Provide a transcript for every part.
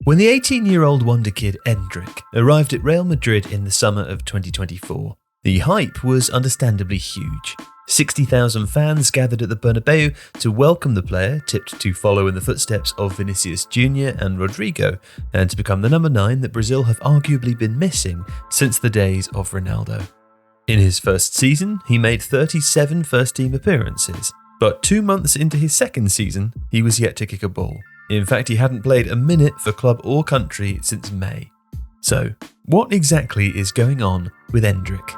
When the 18-year-old wonder kid Endrick arrived at Real Madrid in the summer of 2024, the hype was understandably huge. 60,000 fans gathered at the Bernabéu to welcome the player, tipped to follow in the footsteps of Vinicius Jr and Rodrygo, and to become the number 9 that Brazil have arguably been missing since the days of Ronaldo. In his first season, he made 37 first-team appearances, but 2 months into his second season, he was yet to kick a ball. In fact, he hadn't played a minute for club or country since May. So, what exactly is going on with Endrick?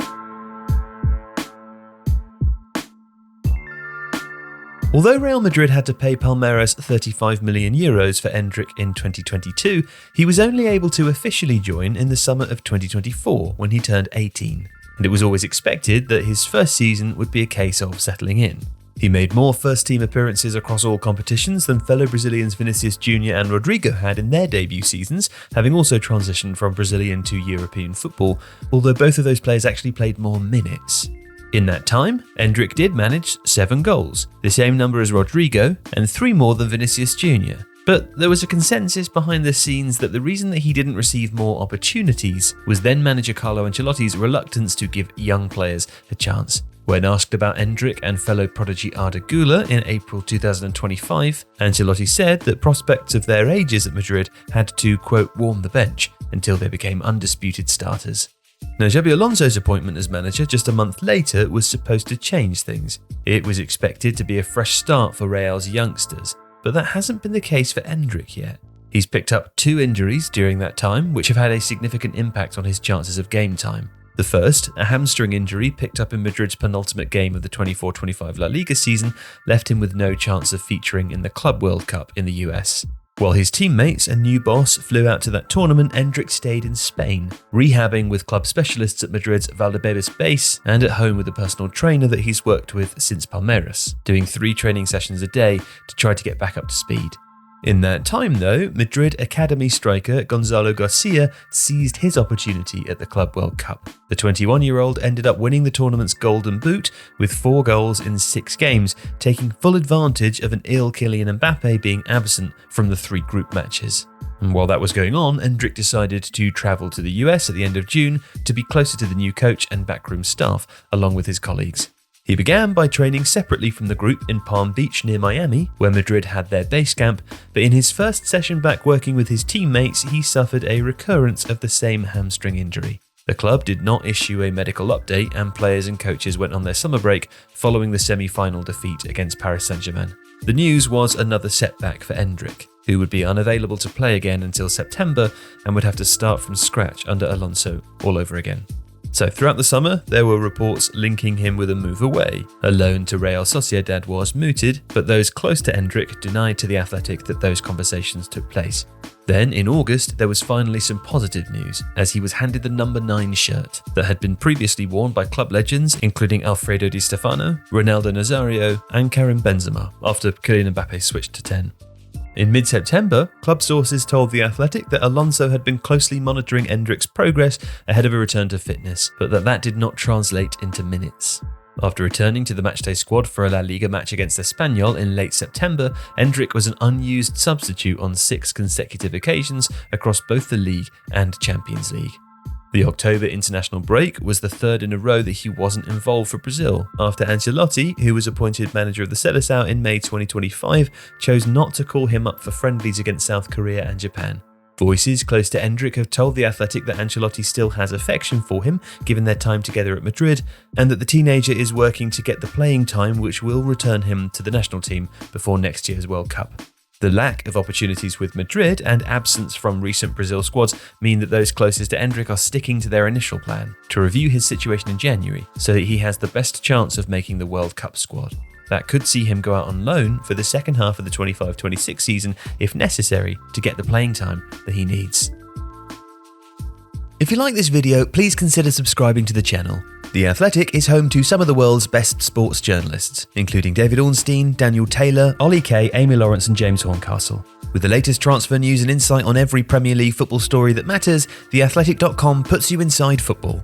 Although Real Madrid had to pay Palmeiras €35 million for Endrick in 2022, he was only able to officially join in the summer of 2024 when he turned 18, and it was always expected that his first season would be a case of settling in. He made more first-team appearances across all competitions than fellow Brazilians Vinicius Jr and Rodrygo had in their debut seasons, having also transitioned from Brazilian to European football, although both of those players actually played more minutes. In that time, Endrick did manage 7 goals, the same number as Rodrygo, and 3 more than Vinicius Jr. But there was a consensus behind the scenes that the reason that he didn't receive more opportunities was then manager Carlo Ancelotti's reluctance to give young players a chance. When asked about Endrick and fellow prodigy Arda Güler in April 2025, Ancelotti said that prospects of their ages at Madrid had to, quote, warm the bench until they became undisputed starters. Now, Xabi Alonso's appointment as manager just a month later was supposed to change things. It was expected to be a fresh start for Real's youngsters, but that hasn't been the case for Endrick yet. He's picked up 2 injuries during that time, which have had a significant impact on his chances of game time. The first, a hamstring injury picked up in Madrid's penultimate game of the 24-25 La Liga season, left him with no chance of featuring in the Club World Cup in the US. While his teammates and new boss flew out to that tournament, Endrick stayed in Spain, rehabbing with club specialists at Madrid's Valdebebas base and at home with a personal trainer that he's worked with since Palmeiras, doing 3 training sessions a day to try to get back up to speed. In that time though, Madrid Academy striker Gonzalo Garcia seized his opportunity at the Club World Cup. The 21-year-old ended up winning the tournament's Golden Boot with 4 goals in 6 games, taking full advantage of an ill Kylian Mbappe being absent from the 3 group matches. And while that was going on, Endrick decided to travel to the US at the end of June to be closer to the new coach and backroom staff, along with his colleagues. He began by training separately from the group in Palm Beach near Miami, where Madrid had their base camp, but in his first session back working with his teammates, he suffered a recurrence of the same hamstring injury. The club did not issue a medical update, and players and coaches went on their summer break following the semi-final defeat against Paris Saint-Germain. The news was another setback for Endrick, who would be unavailable to play again until September and would have to start from scratch under Alonso all over again. So throughout the summer, there were reports linking him with a move away. A loan to Real Sociedad was mooted, but those close to Endrick denied to The Athletic that those conversations took place. Then, in August, there was finally some positive news, as he was handed the number 9 shirt that had been previously worn by club legends including Alfredo Di Stefano, Ronaldo Nazário and Karim Benzema, after Kylian Mbappe switched to 10. In mid-September, club sources told The Athletic that Alonso had been closely monitoring Endrick's progress ahead of a return to fitness, but that did not translate into minutes. After returning to the matchday squad for a La Liga match against Espanyol in late September, Endrick was an unused substitute on 6 consecutive occasions across both the League and Champions League. The October international break was the 3rd in a row that he wasn't involved for Brazil, after Ancelotti, who was appointed manager of the Seleção in May 2025, chose not to call him up for friendlies against South Korea and Japan. Voices close to Endrick have told The Athletic that Ancelotti still has affection for him, given their time together at Madrid, and that the teenager is working to get the playing time which will return him to the national team before next year's World Cup. The lack of opportunities with Madrid and absence from recent Brazil squads mean that those closest to Endrick are sticking to their initial plan, to review his situation in January so that he has the best chance of making the World Cup squad. That could see him go out on loan for the second half of the 25-26 season if necessary to get the playing time that he needs. If you like this video, please consider subscribing to the channel. The Athletic is home to some of the world's best sports journalists, including David Ornstein, Daniel Taylor, Ollie Kay, Amy Lawrence and James Horncastle. With the latest transfer news and insight on every Premier League football story that matters, theathletic.com puts you inside football.